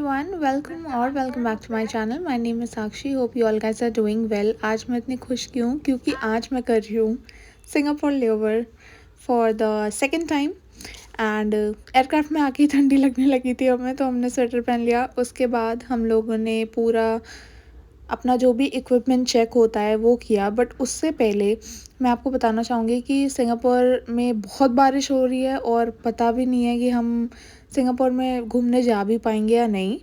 everyone, welcome back to my channel. My name is Sakshi. Hope you all guys are doing well. आज मैं इतनी खुश क्यों? क्योंकि आज मैं कर रही हूँ Singapore layover for the second time and aircraft में आके ही ठंडी लगने लगी थी हमें, तो हमने स्वेटर पहन लिया। उसके बाद हम लोगों ने पूरा अपना जो भी इक्विपमेंट चेक होता है वो किया, बट उससे पहले मैं आपको बताना चाहूँगी कि सिंगापुर में बहुत बारिश हो रही है और पता भी नहीं है कि हम सिंगापुर में घूमने जा भी पाएंगे या नहीं।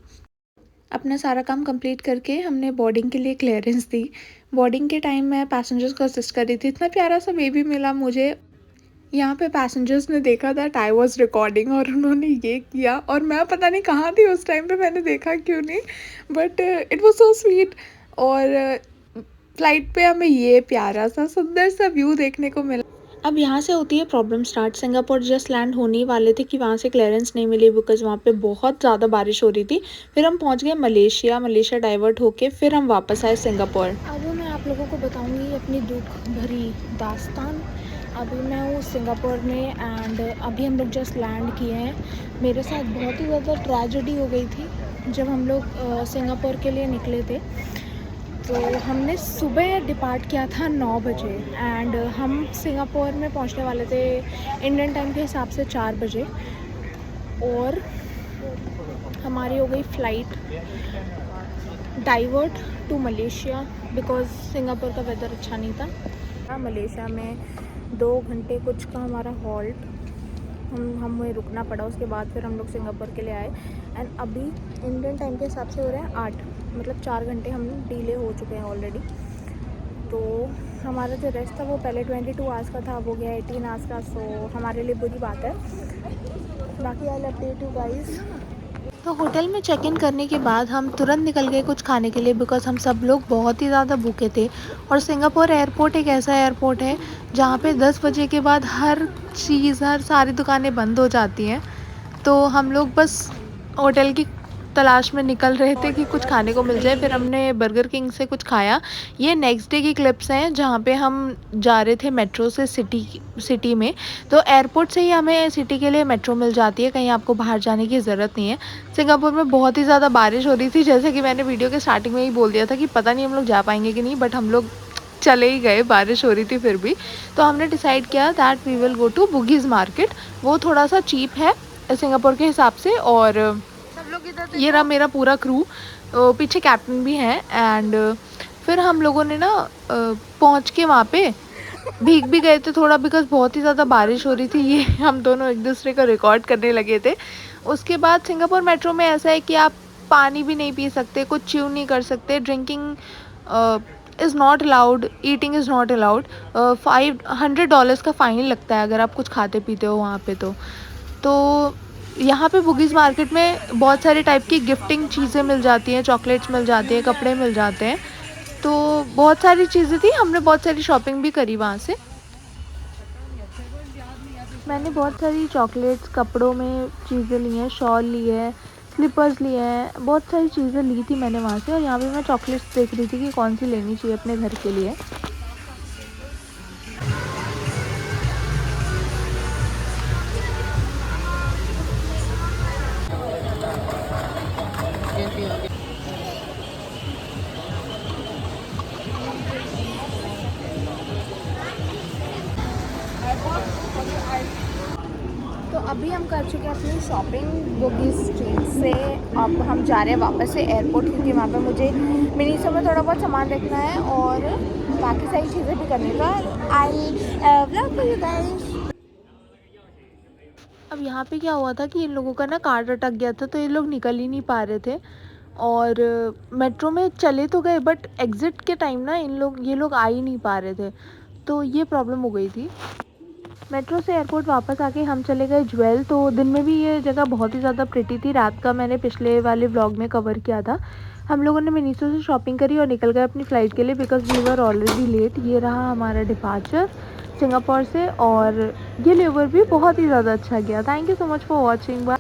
अपना सारा काम कंप्लीट करके हमने बोर्डिंग के लिए क्लियरेंस दी। बोर्डिंग के टाइम मैं पैसेंजर्स को असिस्ट कर रही थी। इतना प्यारा सा बेबी मिला मुझे। यहाँ पे पैसेंजर्स ने देखा दैट आई वाज रिकॉर्डिंग और उन्होंने ये किया, और मैं पता नहीं कहाँ थी उस टाइम पे, मैंने देखा क्यों नहीं, but it was so sweet. और फ्लाइट पे हमें ये प्यारा सा सुंदर सा व्यू देखने को मिला। अब यहाँ से होती है problem start. Singapore just land होने ही वाले थे कि वहाँ से क्लियरेंस नहीं मिली बिकॉज वहाँ पे बहुत ज़्यादा बारिश हो रही थी। फिर हम पहुँच गए मलेशिया डाइवर्ट होके फिर हम वापस आए सिंगापुर। अब मैं आप लोगों को बताऊँगी अपनी दुख भरी दास्तान। अभी मैं हूँ सिंगापुर में एंड अभी हम लोग जस्ट लैंड किए हैं। मेरे साथ बहुत ही ज़्यादा ट्रेजेडी हो गई थी जब हम लोग सिंगापुर के लिए निकले थे। तो हमने सुबह डिपार्ट किया था 9 बजे एंड हम सिंगापुर में पहुंचने वाले थे इंडियन टाइम के हिसाब से 4 बजे, और हमारी हो गई flight divert to Malaysia because Singapore का वेदर अच्छा नहीं था। मलेशिया में 2 घंटे कुछ का हमारा हॉल्ट, हमें रुकना पड़ा। उसके बाद फिर हम लोग सिंगापुर के लिए आए एंड अभी इंडियन टाइम के हिसाब से हो रहे हैं 8, मतलब 4 घंटे हम डिले हो चुके हैं ऑलरेडी। तो हमारा जो रेस्ट था वो पहले 22 आवर्स का था, अब हो गया 18 आवर्स का। सो हमारे लिए बुरी बात है। बाकी आई अपडेट यू गाइस। तो होटल में चेक इन करने के बाद हम तुरंत निकल गए कुछ खाने के लिए बिकॉज़ हम सब लोग बहुत ही ज़्यादा भूखे थे। और सिंगापुर एयरपोर्ट एक ऐसा एयरपोर्ट है जहाँ पे 10 बजे के बाद हर सारी दुकानें बंद हो जाती हैं। तो हम लोग बस होटल की तलाश में निकल रहे थे कि कुछ खाने को मिल जाए। फिर हमने बर्गर किंग से कुछ खाया। ये नेक्स्ट डे की क्लिप्स हैं जहाँ पे हम जा रहे थे मेट्रो से सिटी में। तो एयरपोर्ट से ही हमें सिटी के लिए मेट्रो मिल जाती है, कहीं आपको बाहर जाने की ज़रूरत नहीं है। सिंगापुर में बहुत ही ज़्यादा बारिश हो रही थी, जैसे कि मैंने वीडियो के स्टार्टिंग में ही बोल दिया था कि पता नहीं हम लोग जा पाएंगे कि नहीं, बट हम लोग चले ही गए, बारिश हो रही थी फिर भी। तो हमने डिसाइड किया that we will go to Bugis market. वो थोड़ा सा चीप है सिंगापुर के हिसाब से। और ये रहा मेरा पूरा क्रू, पीछे कैप्टन भी हैं। एंड फिर हम लोगों ने ना पहुंच के वहाँ पे भीग भी गए थे थोड़ा बिकॉज बहुत ही ज़्यादा बारिश हो रही थी। ये हम दोनों एक दूसरे का रिकॉर्ड करने लगे थे। उसके बाद सिंगापुर मेट्रो में ऐसा है कि आप पानी भी नहीं पी सकते, कुछ च्यू नहीं कर सकते, drinking is not allowed, eating is not allowed. $500 का फ़ाइन लगता है अगर आप कुछ खाते पीते हो वहाँ पे। तो यहाँ पे बुगीज़ मार्केट में बहुत सारे टाइप की गिफ्टिंग चीज़ें मिल जाती हैं, चॉकलेट्स मिल जाती हैं, कपड़े मिल जाते हैं। तो बहुत सारी चीज़ें थी, हमने बहुत सारी शॉपिंग भी करी वहाँ से। मैंने बहुत सारी चॉकलेट्स, कपड़ों में चीज़ें ली हैं, शॉल ली है, स्लीपर्स लिए हैं, बहुत सारी चीज़ें ली थी मैंने वहाँ से। और यहाँ पे मैं चॉकलेट्स देख रही थी कि कौन सी लेनी चाहिए अपने घर के लिए। तो अभी हम कर चुके हैं अपनी शॉपिंग बुगीज़ स्ट्रीट से। अब हम जा रहे हैं वापस से एयरपोर्ट, क्योंकि वहाँ पे मुझे मिनीसो में थोड़ा बहुत सामान रखना है और बाकी सारी चीज़ें भी करनी है। I vlog for you guys. अब यहाँ पे क्या हुआ था कि इन लोगों का ना कार्ड अटक गया था, तो ये लोग निकल ही नहीं पा रहे थे। और मेट्रो में चले तो गए बट एग्ज़िट के टाइम ना ये लोग आ ही नहीं पा रहे थे, तो ये प्रॉब्लम हो गई थी। मेट्रो से एयरपोर्ट वापस आके हम चले गए ज्वेल। तो दिन में भी ये जगह बहुत ही ज़्यादा प्रिटी थी, रात का मैंने पिछले वाले व्लॉग में कवर किया था। हम लोगों ने मिनीसो से शॉपिंग करी और निकल गए अपनी फ़्लाइट के लिए because we were already late. ये रहा हमारा डिपार्चर सिंगापुर से, और ये लेवर भी बहुत ही ज़्यादा अच्छा गया। Thank you so much for watching.